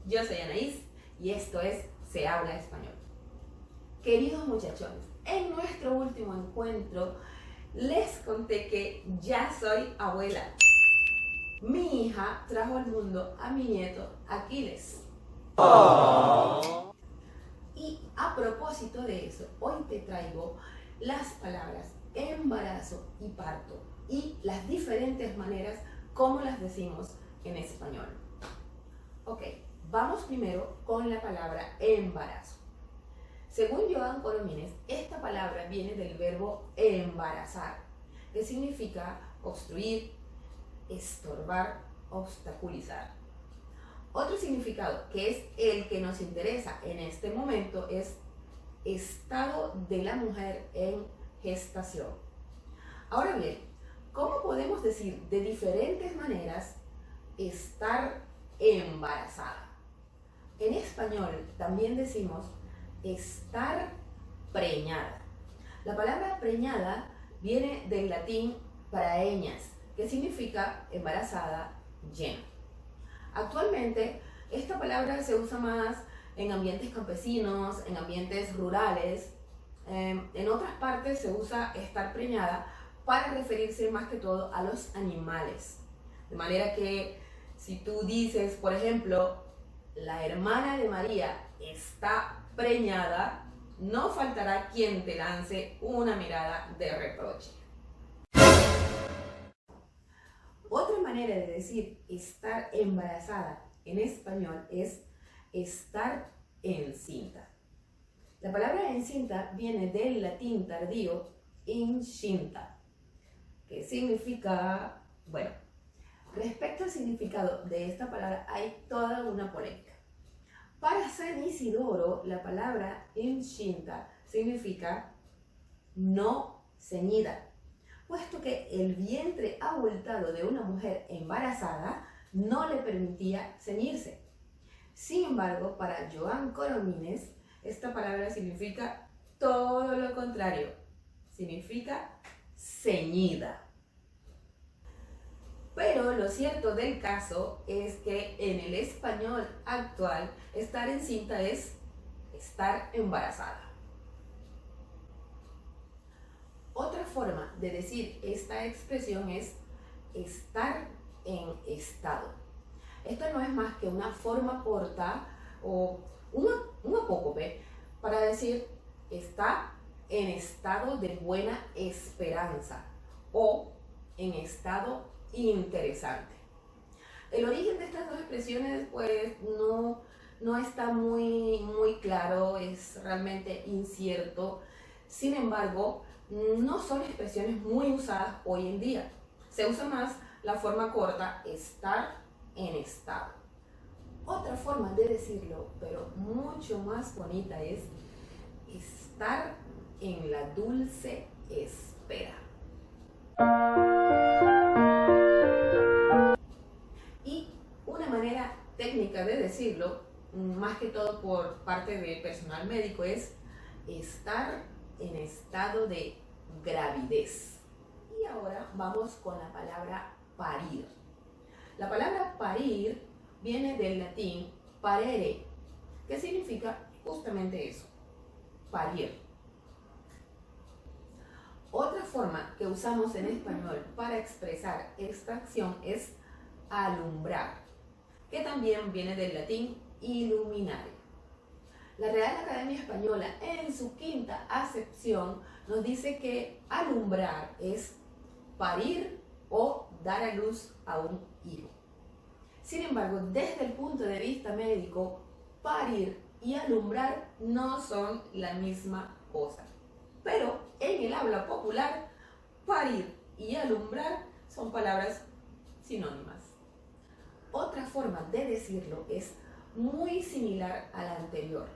Yo soy Anaís y esto es Se Habla Español. Queridos muchachones, en nuestro último encuentro les conté que ya soy abuela. Mi hija trajo al mundo a mi nieto Aquiles. Y a propósito de eso, hoy te traigo las palabras embarazo y parto y las diferentes maneras como las decimos en español. Ok, vamos primero con la palabra embarazo. Según Joan Coromines, esta palabra viene del verbo embarazar, que significa obstruir, estorbar, obstaculizar. Otro significado, que es el que nos interesa en este momento, es estado de la mujer en gestación. Ahora bien, ¿cómo podemos decir de diferentes maneras estar embarazada? En español también decimos estar preñada. La palabra preñada viene del latín praeñas, que significa embarazada, llena. Actualmente, esta palabra se usa más en ambientes campesinos, en ambientes rurales. En otras partes se usa estar preñada para referirse más que todo a los animales. De manera que si tú dices, por ejemplo, la hermana de María está preñada, no faltará quien te lance una mirada de reproche. Otra manera de decir estar embarazada en español es estar encinta. La palabra encinta viene del latín tardío incinta, que significa, bueno, respecto al significado de esta palabra hay toda una polémica. Para San Isidoro, la palabra encinta significa no ceñida, puesto que el vientre abultado de una mujer embarazada no le permitía ceñirse. Sin embargo, para Joan Coromines, esta palabra significa todo lo contrario, significa ceñida. Pero lo cierto del caso es que en el español actual, estar encinta es estar embarazada. Otra forma de decir esta expresión es estar en estado. Esto no es más que una forma corta o un apócope para decir está en estado de buena esperanza o en estado interesante. El origen de estas dos expresiones pues no está muy claro, es realmente incierto. Sin embargo, no son expresiones muy usadas hoy en día. Se usa más la forma corta, estar en estado. Otra forma de decirlo, pero mucho más bonita, es estar en la dulce espera. Y una manera técnica de decirlo, más que todo por parte del personal médico, es estar en estado de gravidez. Y ahora vamos con la palabra parir. La palabra parir viene del latín parere, que significa justamente eso, parir. Otra forma que usamos en español para expresar esta acción es alumbrar, que también viene del latín illuminare. La Real Academia Española, en su quinta acepción, nos dice que alumbrar es parir o dar a luz a un hijo. Sin embargo, desde el punto de vista médico, parir y alumbrar no son la misma cosa. Pero en el habla popular, parir y alumbrar son palabras sinónimas. Otra forma de decirlo es muy similar a la anterior.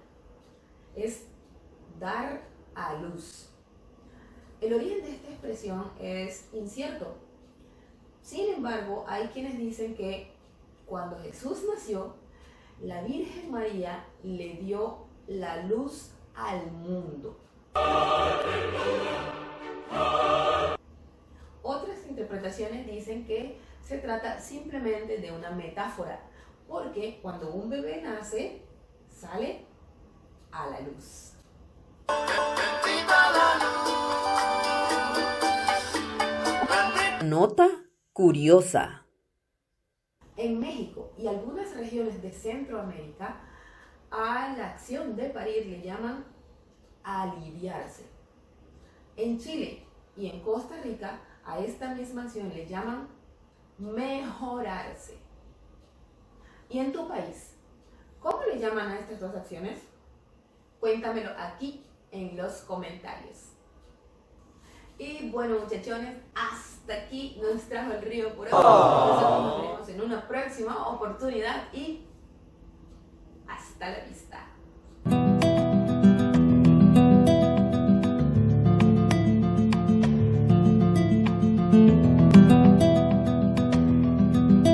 Es dar a luz. El origen de esta expresión es incierto. Sin embargo, hay quienes dicen que cuando Jesús nació, la Virgen María le dio la luz al mundo. Otras interpretaciones dicen que se trata simplemente de una metáfora porque cuando un bebé nace, sale a la luz. Nota curiosa. En México y algunas regiones de Centroamérica, a la acción de parir le llaman aliviarse. En Chile y en Costa Rica, a esta misma acción le llaman mejorarse. ¿Y en tu país? ¿Cómo le llaman a estas dos acciones? Cuéntamelo aquí en los comentarios. Y bueno, muchachones, hasta aquí nos trajo el río por hoy. Nosotros nos veremos en una próxima oportunidad y hasta la vista.